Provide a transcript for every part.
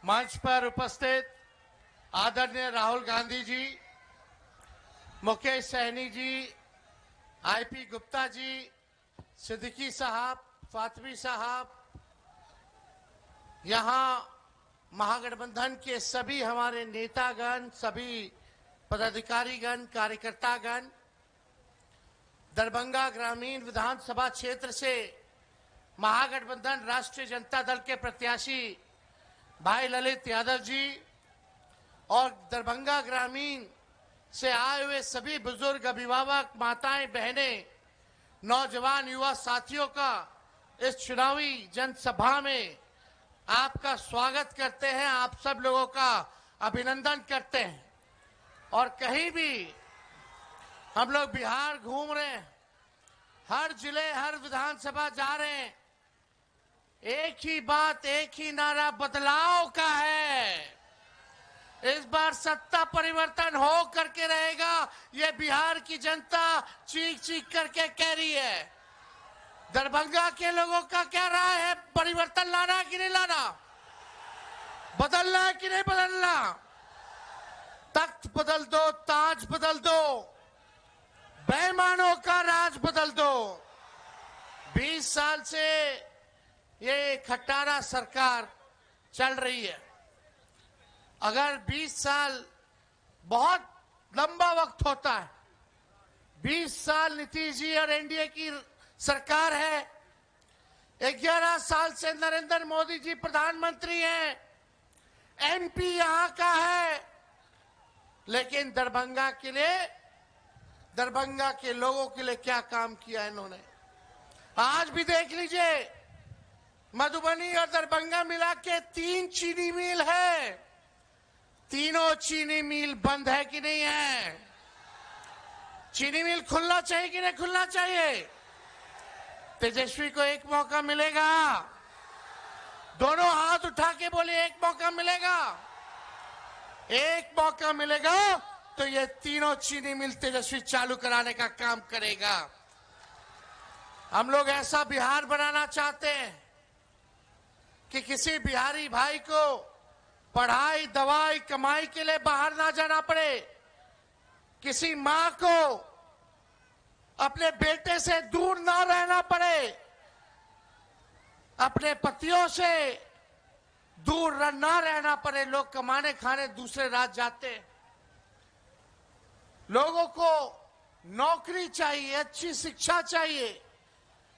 मंच पर उपस्थित आदरणीय राहुल गांधी जी, मुकेश सहनी जी, आईपी गुप्ता जी, सिद्दीकी साहब, फातमी साहब, यहाँ महागठबंधन के सभी हमारे नेतागण, सभी पदाधिकारीगण, कार्यकर्तागण, दरभंगा ग्रामीण विधानसभा क्षेत्र से महागठबंधन राष्ट्रीय जनता दल के प्रत्याशी भाई ललित यादव जी और दरभंगा ग्रामीण से आए हुए सभी बुजुर्ग, अभिभावक, माताएं, बहनें, नौजवान, युवा साथियों का इस चुनावी जनसभा में आपका स्वागत करते हैं। आप सब लोगों का अभिनंदन करते हैं। और कहीं भी हम लोग बिहार घूम रहे हैं, हर जिले, हर विधानसभा जा रहे हैं, एक ही बात, एक ही नारा बदलाव का है। इस बार सत्ता परिवर्तन हो करके रहेगा, ये बिहार की जनता चीख चीख करके कह रही है। दरभंगा के लोगों का क्या राय है? परिवर्तन लाना है कि नहीं लाना? बदलना है कि नहीं बदलना? तख्त बदल दो, ताज बदल दो, बेईमानों का राज बदल दो। 20 साल से ये खट्टारा सरकार चल रही है। अगर 20 साल बहुत लंबा वक्त होता है, 20 साल नीतीश जी और एनडीए की सरकार है, 11 साल से नरेंद्र मोदी जी प्रधानमंत्री हैं, एमपी यहां का है, लेकिन दरभंगा के लिए, दरभंगा के लोगों के लिए क्या काम किया इन्होंने? आज भी देख लीजिए, मधुबनी और दरभंगा मिला के 3 चीनी मिल है। तीनों चीनी मिल बंद है कि नहीं है? चीनी मिल खुलना चाहिए कि नहीं खुलना चाहिए? तेजस्वी को एक मौका मिलेगा। दोनों हाथ उठा के बोले, एक मौका मिलेगा। एक मौका मिलेगा तो ये तीनों चीनी मिल तेजस्वी चालू कराने का काम करेगा। हम लोग ऐसा बिहार बनाना चाहते हैं कि किसी बिहारी भाई को पढ़ाई, दवाई, कमाई के लिए बाहर ना जाना पड़े, किसी मां को अपने बेटे से दूर ना रहना पड़े, अपने पतियों से दूर ना रहना पड़े। लोग कमाने खाने दूसरे राज्य जाते हैं। लोगों को नौकरी चाहिए, अच्छी शिक्षा चाहिए,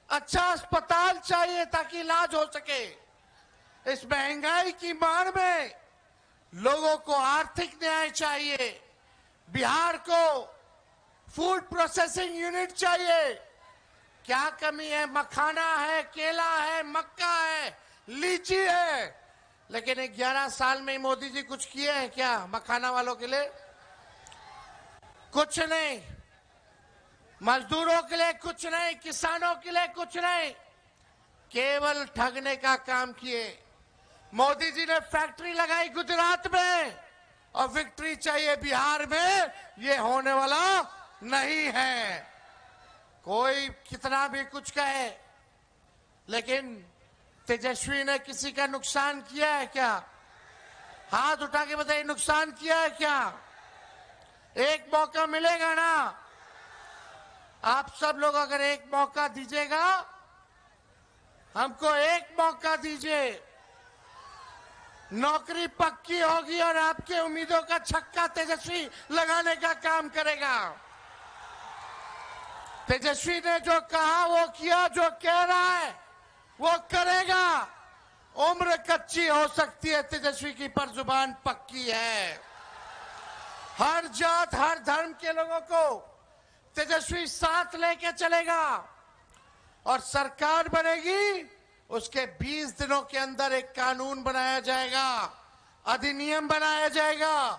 अच्छा अस्पताल चाहिए ताकि इलाज हो सके। इस महंगाई की मार में लोगों को आर्थिक न्याय चाहिए। बिहार को फूड प्रोसेसिंग यूनिट चाहिए। क्या कमी है? मखाना है, केला है, मक्का है, लीची है, लेकिन 11 साल में मोदी जी कुछ किए हैं क्या मखाना वालों के लिए? कुछ नहीं। मजदूरों के लिए कुछ नहीं, किसानों के लिए कुछ नहीं, केवल ठगने का काम किए। मोदी जी ने फैक्ट्री लगाई गुजरात में और विक्ट्री चाहिए बिहार में, ये होने वाला नहीं है। कोई कितना भी कुछ कहे, लेकिन तेजस्वी ने किसी का नुकसान किया है क्या? हाथ उठा के बताइए, नुकसान किया है क्या? एक मौका मिलेगा ना? आप सब लोग अगर एक मौका दीजिएगा, हमको एक मौका दीजिए, नौकरी पक्की होगी और आपके उम्मीदों का छक्का तेजस्वी लगाने का काम करेगा। तेजस्वी ने जो कहा वो किया, जो कह रहा है वो करेगा। उम्र कच्ची हो सकती है तेजस्वी की, पर जुबान पक्की है। हर जात, हर धर्म के लोगों को तेजस्वी साथ लेके चलेगा और सरकार बनेगी। उसके 20 दिनों के अंदर एक कानून बनाया जाएगा, अधिनियम बनाया जाएगा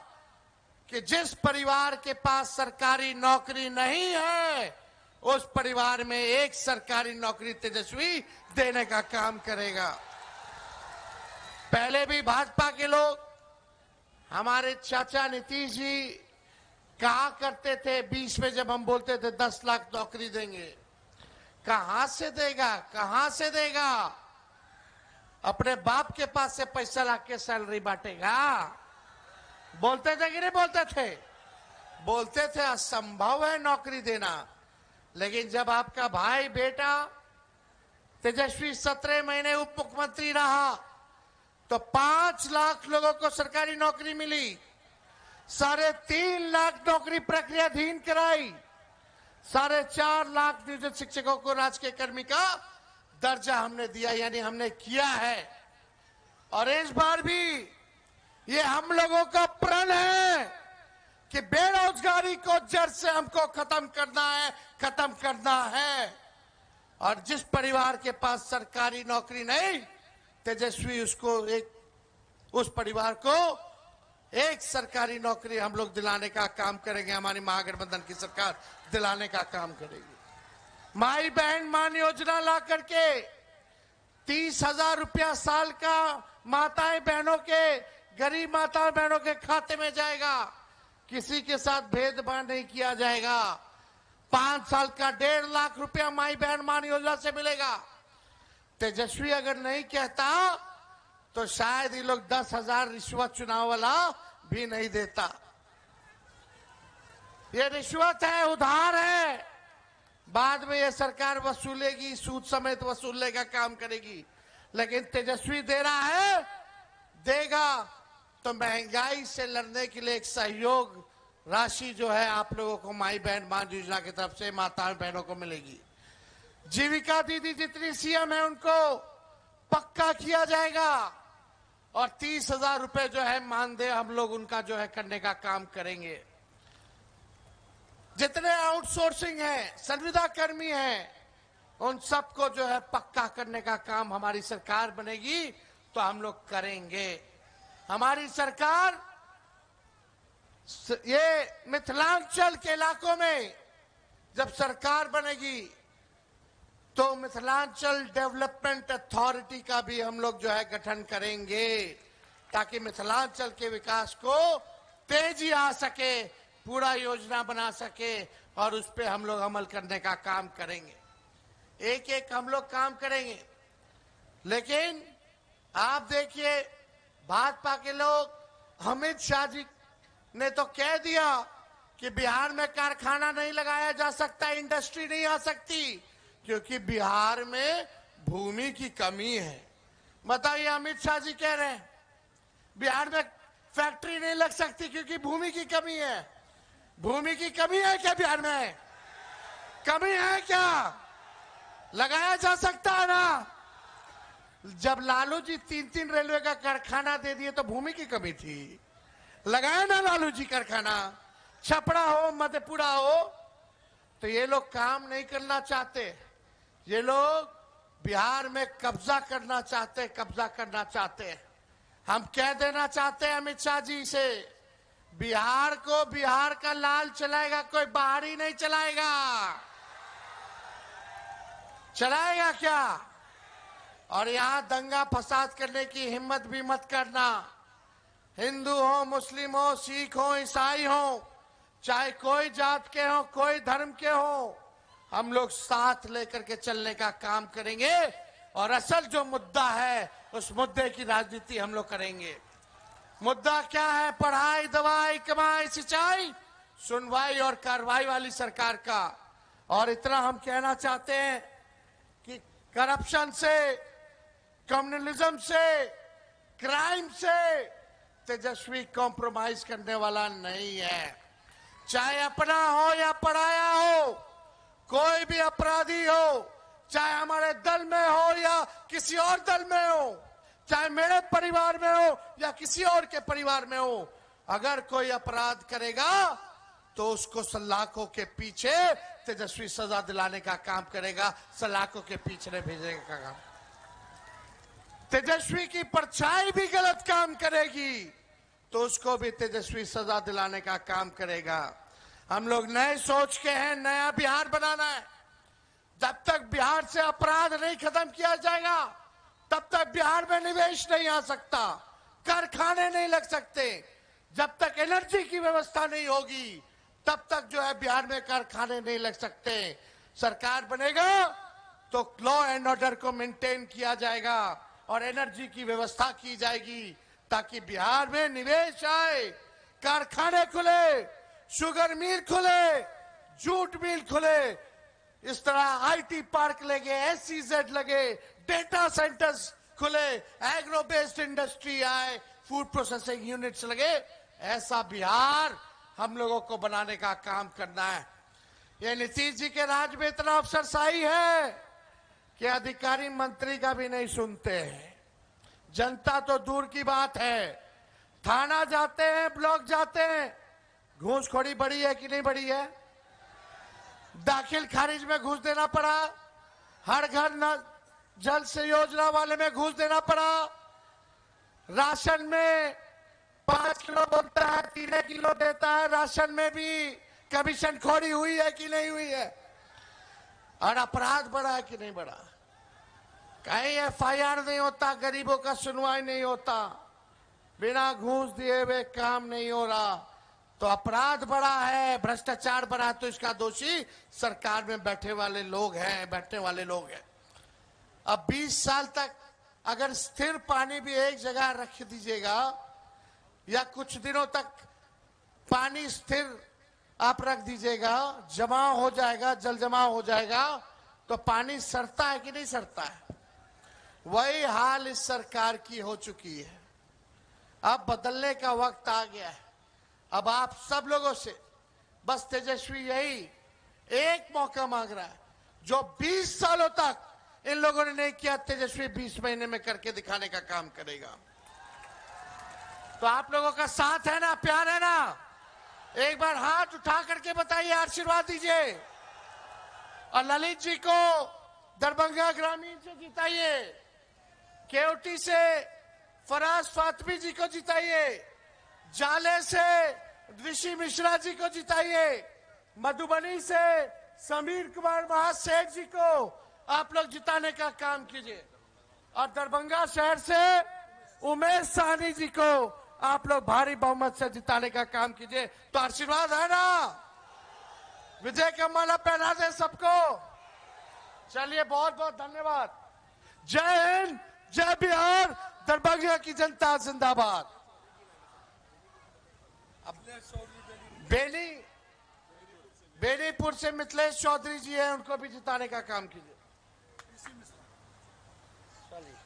कि जिस परिवार के पास सरकारी नौकरी नहीं है, उस परिवार में एक सरकारी नौकरी तेजस्वी देने का काम करेगा। पहले भी भाजपा के लोग, हमारे चाचा नीतीश जी कहा करते थे 20 में जब हम बोलते थे 10 लाख नौकरी देंगे, कहां से देगा, कहां से देगा? अपने बाप के पास से पैसा लाके सैलरी बांटेगा? बोलते थे कि नहीं बोलते थे? बोलते थे असंभव है नौकरी देना। लेकिन जब आपका भाई बेटा तेजस्वी 17 महीने उप मुख्यमंत्री रहा तो 5 लाख लोगों को सरकारी नौकरी मिली, 3.5 लाख नौकरी प्रक्रियाधीन कराई, 4.5 लाख नियोजित शिक्षकों को राजकीय कर्मी का दर्जा हमने दिया, यानी हमने किया है। और इस बार भी ये हम लोगों का प्रण है कि बेरोजगारी को जड़ से हमको खत्म करना है। और जिस परिवार के पास सरकारी नौकरी नहीं, तेजस्वी उस परिवार को एक सरकारी नौकरी हम लोग दिलाने का काम करेंगे। हमारी महागठबंधन की सरकार दिलाने का काम करेगी। माई बहन मान योजना ला करके 30,000 रुपया साल का गरीब माताएं बहनों के खाते में जाएगा। किसी के साथ भेदभाव नहीं किया जाएगा। 5 साल का 1.5 लाख रुपया माई बहन मान योजना से मिलेगा। तेजस्वी अगर नहीं कहता तो शायद ये लोग 10,000 रिश्वत चुनाव वाला भी नहीं देता। ये रिश्वत है, उधार है, बाद में ये सरकार वसूलेगी, सूद समेत वसूलने का काम करेगी। लेकिन तेजस्वी दे रहा है, देगा तो महंगाई से लड़ने के लिए एक सहयोग राशि जो है आप लोगों को माई बहन मान योजना की तरफ से माता बहनों को मिलेगी। जीविका दीदी जितनी सीएम है उनको पक्का किया जाएगा और 30,000 रुपए जो है मानदेय हम लोग उनका जो है करने का काम करेंगे। जितने आउटसोर्सिंग है, संविदा कर्मी हैं, उन सबको जो है पक्का करने का काम हमारी सरकार बनेगी तो हम लोग करेंगे। हमारी सरकार ये मिथिलांचल के इलाकों में जब सरकार बनेगी तो मिथिलांचल डेवलपमेंट अथॉरिटी का भी हम लोग जो है गठन करेंगे ताकि मिथिलांचल के विकास को तेजी आ सके, पूरा योजना बना सके और उस पे हम लोग अमल करने का काम करेंगे। एक एक हम लोग काम करेंगे। लेकिन आप देखिए भाजपा के लोग, अमित शाह जी ने तो कह दिया कि बिहार में कारखाना नहीं लगाया जा सकता, इंडस्ट्री नहीं आ सकती क्योंकि बिहार में भूमि की कमी है। बताइए, अमित शाह जी कह रहे हैं बिहार में फैक्ट्री नहीं लग सकती क्योंकि भूमि की कमी है। भूमि की कमी है क्या बिहार में? कमी है क्या? लगाया जा सकता है ना। जब लालू जी 3 रेलवे का कारखाना दे दिए तो भूमि की कमी थी, लगाया ना लालू जी कारखाना। छपरा हो, मधेपुरा हो, तो ये लोग काम नहीं करना चाहते। ये लोग बिहार में कब्जा करना चाहते। हम कह देना चाहते हैं अमित शाह जी से, बिहार को बिहार का लाल चलाएगा, कोई बाहरी नहीं चलाएगा। चलाएगा क्या? और यहां दंगा फसाद करने की हिम्मत भी मत करना। हिंदू हो, मुस्लिम हो, सिख हो, ईसाई हो, चाहे कोई जात के हो, कोई धर्म के हो, हम लोग साथ लेकर के चलने का काम करेंगे और असल जो मुद्दा है उस मुद्दे की राजनीति हम लोग करेंगे। मुद्दा क्या है? पढ़ाई, दवाई, कमाई, सिंचाई, सुनवाई और कार्रवाई वाली सरकार का। और इतना हम कहना चाहते हैं कि करप्शन से, कम्युनलिज्म से, क्राइम से तेजस्वी कॉम्प्रोमाइज करने वाला नहीं है। चाहे अपना हो या पराया हो, कोई भी अपराधी हो, चाहे हमारे दल में हो या किसी और दल में हो, चाहे मेरे परिवार में हो या किसी और के परिवार में हो, अगर कोई अपराध करेगा तो उसको सलाखों के पीछे तेजस्वी सजा दिलाने का काम करेगा, सलाखों के पीछे भेजने का काम। तेजस्वी की परछाई भी गलत काम करेगी तो उसको भी तेजस्वी सजा दिलाने का काम करेगा। हम लोग नए सोच के हैं, नया बिहार बनाना है। जब तक बिहार से अपराध नहीं खत्म किया जाएगा तब तक बिहार में निवेश नहीं आ सकता, कारखाने नहीं लग सकते। जब तक एनर्जी की व्यवस्था नहीं होगी तब तक जो है बिहार में कारखाने नहीं लग सकते। सरकार बनेगा तो लॉ एंड ऑर्डर को मेंटेन किया जाएगा, और एनर्जी की व्यवस्था की जाएगी ताकि बिहार में निवेश आए, कारखाने खुले, शुगर मिल खुले, जूट मिल खुले, इस तरह आईटी पार्क लगे, एसईजेड लगे, डेटा सेंटर्स खुले, एग्रो बेस्ड इंडस्ट्री आए, फूड प्रोसेसिंग यूनिट्स लगे। ऐसा बिहार हम लोगों को बनाने का काम करना है। ये नीतीश जी के राज में इतना अफसरशाही है कि अधिकारी मंत्री का भी नहीं सुनते हैं। जनता तो दूर की बात है, थाना जाते हैं, ब्लॉक जाते हैं, घूसखोरी बढ़ी है कि नहीं बढ़ी है? दाखिल खारिज में घूस देना पड़ा, हर घर न जल से योजना वाले में घूस देना पड़ा, राशन में 5 किलो बोलता है 3 किलो देता है, राशन में भी कमीशन खोरी हुई है कि नहीं हुई है? और अपराध बढ़ा है कि नहीं बढ़ा? कहीं एफआईआर नहीं होता, गरीबों का सुनवाई नहीं होता, बिना घूस दिए हुए काम नहीं हो रहा, तो अपराध बढ़ा है, भ्रष्टाचार बढ़ा है, तो इसका दोषी सरकार में बैठने वाले लोग हैं। अब 20 साल तक अगर स्थिर पानी भी एक जगह रख दीजिएगा या कुछ दिनों तक पानी स्थिर आप रख दीजिएगा, जमा हो जाएगा, जल जमा हो जाएगा, तो पानी सड़ता है कि नहीं सड़ता है? वही हाल इस सरकार की हो चुकी है। अब बदलने का वक्त आ गया है। अब आप सब लोगों से बस तेजस्वी यही एक मौका मांग रहा है, जो 20 सालों तक इन लोगों ने नहीं किया, तेजस्वी 20 महीने में करके दिखाने का काम करेगा। तो आप लोगों का साथ है ना, प्यार है ना? एक बार हाथ उठा करके बताइए, आशीर्वाद दीजिए। और ललित जी को दरभंगा ग्रामीण से जिताइए, केवटी से फराज फातमी जी को जिताइए, जाले से ऋषि मिश्रा जी को जिताइए, मधुबनी से समीर कुमार महासेठ जी को आप लोग जिताने का काम कीजिए, और दरभंगा शहर से उमेश साहनी जी को आप लोग भारी बहुमत से जिताने का काम कीजिए। तो आशीर्वाद है ना? विजय का माला पहना दे सबको। चलिए, बहुत बहुत धन्यवाद। जय हिंद, जय बिहार, दरभंगा की जनता जिंदाबाद। बेनीपुर से मिथिलेश चौधरी जी हैं, उनको भी जिताने का काम कीजिए। चलिए।